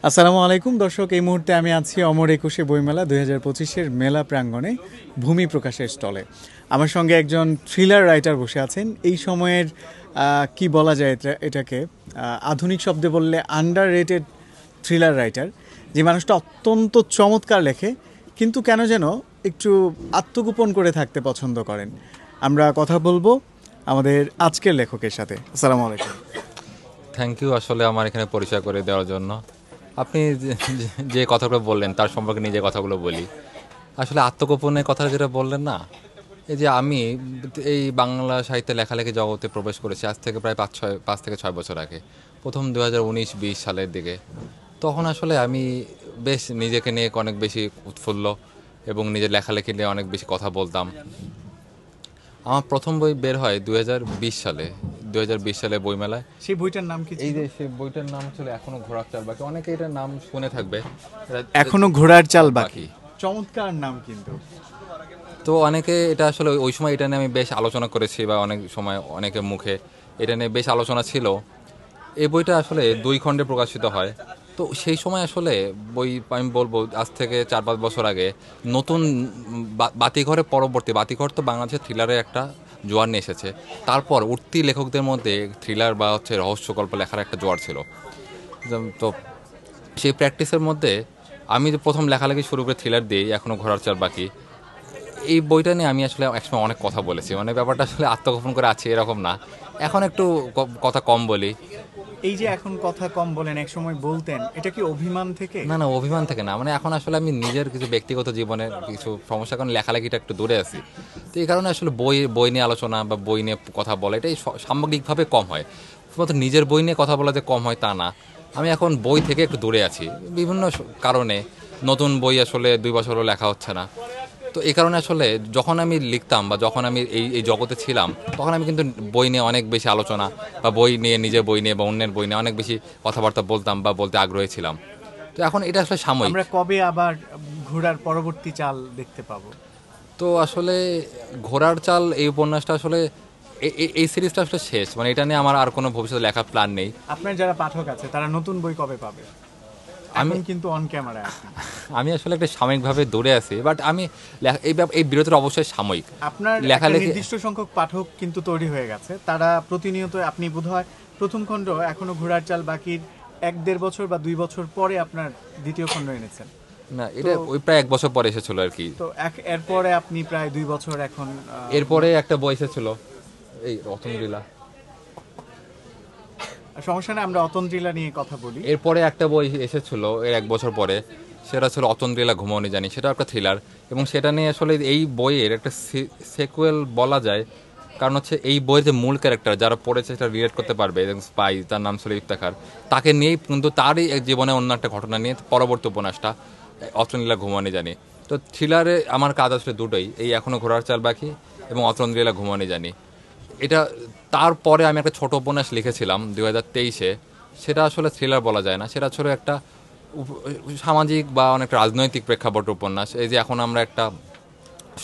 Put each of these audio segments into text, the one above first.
আসসালামু আলাইকুম দর্শক, এই মুহূর্তে আমি আছি অমর একুশে বইমেলা 2025-এর মেলা প্রাঙ্গণে ভূমি প্রকাশের স্টলে। আমার সঙ্গে একজন থ্রিলার রাইটার বসে আছেন। এই সময়ের কি বলা যায় এটাকে আধুনিক শব্দে বললে আন্ডার রেটেড থ্রিলার রাইটার, যে মানুষটা অত্যন্ত চমৎকার লেখে কিন্তু কেন যেন একটু আত্মগোপন করে থাকতে পছন্দ করেন। আমরা কথা বলবো আমাদের আজকের লেখকের সাথে। আসসালামু আলাইকুম। থ্যাংক ইউ আসলে আমার এখানে পরিচয় করে দেওয়ার জন্য। আপনি যে কথাগুলো বললেন তার সম্পর্কে নিজে কথাগুলো বলি। আসলে আত্মগোপনের কথা যেটা বললেন না, এই যে আমি এই বাংলা সাহিত্যে লেখালেখি জগতে প্রবেশ করেছি আজ থেকে প্রায় 5 থেকে 6 বছর আগে, প্রথম 2019-20 সালের দিকে। তখন আসলে আমি বেশ নিজেকে নিয়ে অনেক বেশি উৎফুল্ল এবং নিজের লেখালেখি নিয়ে অনেক বেশি কথা বলতাম। আমার প্রথম বই বের হয় 2020 সালে বইমেলায়। সেই বইটার নাম কি? এই যে সেই বইটার নাম ছিল এখনো ঘোড়ার চাল বাকি। অনেকে এটার নাম শুনে থাকবে, এখনো ঘোড়ার চাল বাকি। চমৎকার নাম কিন্তু। তো অনেকে এটা আসলে ওই সময় এটা নিয়ে আমি বেশ আলোচনা করেছি বা অনেক সময় অনেকের মুখে এটা নিয়ে বেশ আলোচনা ছিল। এই বইটা আসলে 2 খণ্ডে প্রকাশিত হয়। তো সেই সময় আসলে বই আমি বলবো আজ থেকে 4-5 বছর আগে নতুন বাতিঘরের পরবর্তী বাতিঘর তো বাংলাদেশের থ্রিলারের একটা জোয়ার নিয়ে এসেছে। তারপর উঠতি লেখকদের মধ্যে থ্রিলার বা রহস্য গল্প লেখার একটা জোয়ার ছিল। তো সেই প্র্যাকটিসের মধ্যে আমি যে প্রথম লেখালেখি শুরু করে থ্রিলার দিই এখনও ঘোড়ার চাল বাকি, এই বইটা নিয়ে আমি আসলে একসময় অনেক কথা বলেছি। মানে ব্যাপারটা আসলে আত্মগোপন করে আছে এরকম না, এখন একটু কথা কম বলি। এই যে এখন কথা কম বলেন, এক সময় বলতেন, এটা কি অভিমান থেকে? না, অভিমান থেকে না। মানে এখন আসলে আমি নিজের কিছু ব্যক্তিগত জীবনের কিছু সমস্যার কারণে লেখালেখিটা একটু দূরে আছি। তো এই কারণে আসলে বই নিয়ে আলোচনা বা বই নিয়ে কথা বলা এটাই সামগ্রিকভাবে কম হয়। শুধুমাত্র নিজের বই নিয়ে কথা বলা যে কম হয় তা না, আমি এখন বই থেকে একটু দূরে আছি বিভিন্ন কারণে। নতুন বই আসলে 2 বছরও লেখা হচ্ছে না। তো এই কারণে আসলে যখন আমি লিখতাম বা যখন আমি এই জগতে ছিলাম তখন আমি কিন্তু বই নিয়ে অনেক বেশি আলোচনা বা বই নিয়ে নিজের বই নিয়ে বা অন্যের বই নিয়ে অনেক বেশি কথাবার্তা বলতাম বা বলতে আগ্রহী ছিলাম। তো এখন এটা আসলে সাময়িক। আমরা কবে আবার ঘোড়ার পরবর্তী চাল দেখতে পাবো? তো আসলে ঘোড়ার চাল এই উপন্যাসটা আসলে এই সিরিজটা আসলে শেষ। মানে এটা নিয়ে আমার আর কোনো ভবিষ্যতে লেখার প্ল্যান নেই। আপনার যারা পাঠক আছে তারা নতুন বই কবে পাবে? আমি কিন্তু অন ক্যামেরা আছি। আমি আসলে একটা সাময়িকভাবে দূরে আছি, বাট আমি এই বিরতির অবশ্যই সাময়িক। আপনার লেখালেখি নির্দিষ্ট সংখ্যক পাঠক কিন্তু তৈরি হয়ে গেছে, তারা প্রতিনিয়ত, আপনি বোধহয় প্রথম খণ্ড এখনো ঘোড়ার চাল বাকির 1-1.5 বছর বা 2 বছর পরে আপনার দ্বিতীয় খণ্ড এনেছেন। না, এটা ওই প্রায় 1 বছর পরে এসেছিল আর কি। তো এরপরে আপনি প্রায় 2 বছর এখন। এরপরে একটা বই এসেছিল এই রতনলীলা। সমস্যা নেই, আমরা অতন্দ্রিলা নিয়ে কথা বলি। এরপরে একটা বই এসেছিল এর 1 বছর পরে, সেটা ছিল অতন্দ্রিলা ঘুমাওনি জানি। সেটা একটা থ্রিলার এবং সেটা নিয়ে আসলে এই বইয়ের একটা সেকুয়েল বলা যায়। কারণ হচ্ছে এই বইয়ের যে মূল ক্যারেক্টার যারা পড়েছে সেটা রিলেট করতে পারবে, স্পাই, তার নাম ছিল ইফতেখার, তাকে নিয়েই কিন্তু তারই জীবনে অন্য একটা ঘটনা নিয়ে পরবর্তী উপন্যাসটা অতন্দ্রিলা ঘুমাওনি জানি। তো থ্রিলারে আমার কাজ আসলে দুটোই, এই এখনো ঘোড়ার চাল বাকি এবং অতন্দ্রিলা ঘুমাওনি জানি। এটা তারপরে আমি একটা ছোট উপন্যাস লিখেছিলাম 2023-এ। সেটা আসলে থ্রিলার বলা যায় না, সেটা আসলে একটা সামাজিক বা অনেক রাজনৈতিক প্রেক্ষাপট উপন্যাস। এই যে এখন আমরা একটা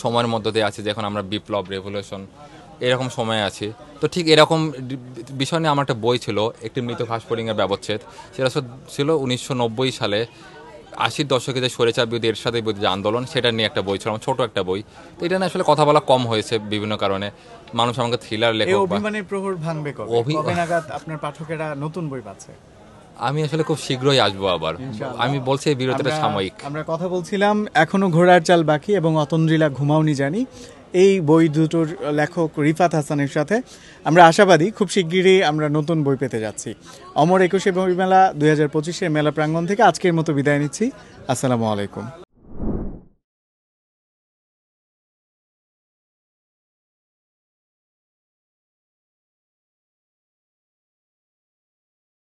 সময়ের মধ্য দিয়ে আছি, যে এখন আমরা বিপ্লব, রেভলিউশন এরকম সময়ে আছি। তো ঠিক এরকম বিষয় নিয়ে আমার একটা বই ছিল, একটি মৃত ঘাসফড়িংয়ের ব্যবচ্ছেদ। সেটা ছিল 1990 সালে 80-র দশকে যে স্বৈরাচার বিরোধী এরশাদের বিরুদ্ধে যে আন্দোলন, সেটা নিয়ে একটা বই ছিল, আমার ছোট একটা বই। তো এটা নিয়ে আসলে কথা বলা কম হয়েছে বিভিন্ন কারণে। মানুষ আমাকে থ্রিলার লেখক, অভিমানের প্রহর ভাঙবে কবে নাগাদ আপনার পাঠকেরা নতুন বই পাচ্ছে? আমি আসলে খুব শীঘ্রই আসবো আবার। আমি বলছি এই বিরতিটা সাময়িক। আমরা কথা বলছিলাম এখনো ঘোড়ার চাল বাকি এবং অতন্দ্রিলা ঘুমাওনি জানি, এই বই দুটোর লেখক রিফাত হাসানের সাথে। আমরা আশাবাদী খুব শিগগিরই আমরা নতুন বই পেতে যাচ্ছি। অমর একুশে বইমেলা 2025-এর মেলা প্রাঙ্গণ থেকে আজকের মতো বিদায় নিচ্ছি। আসসালামু আলাইকুম।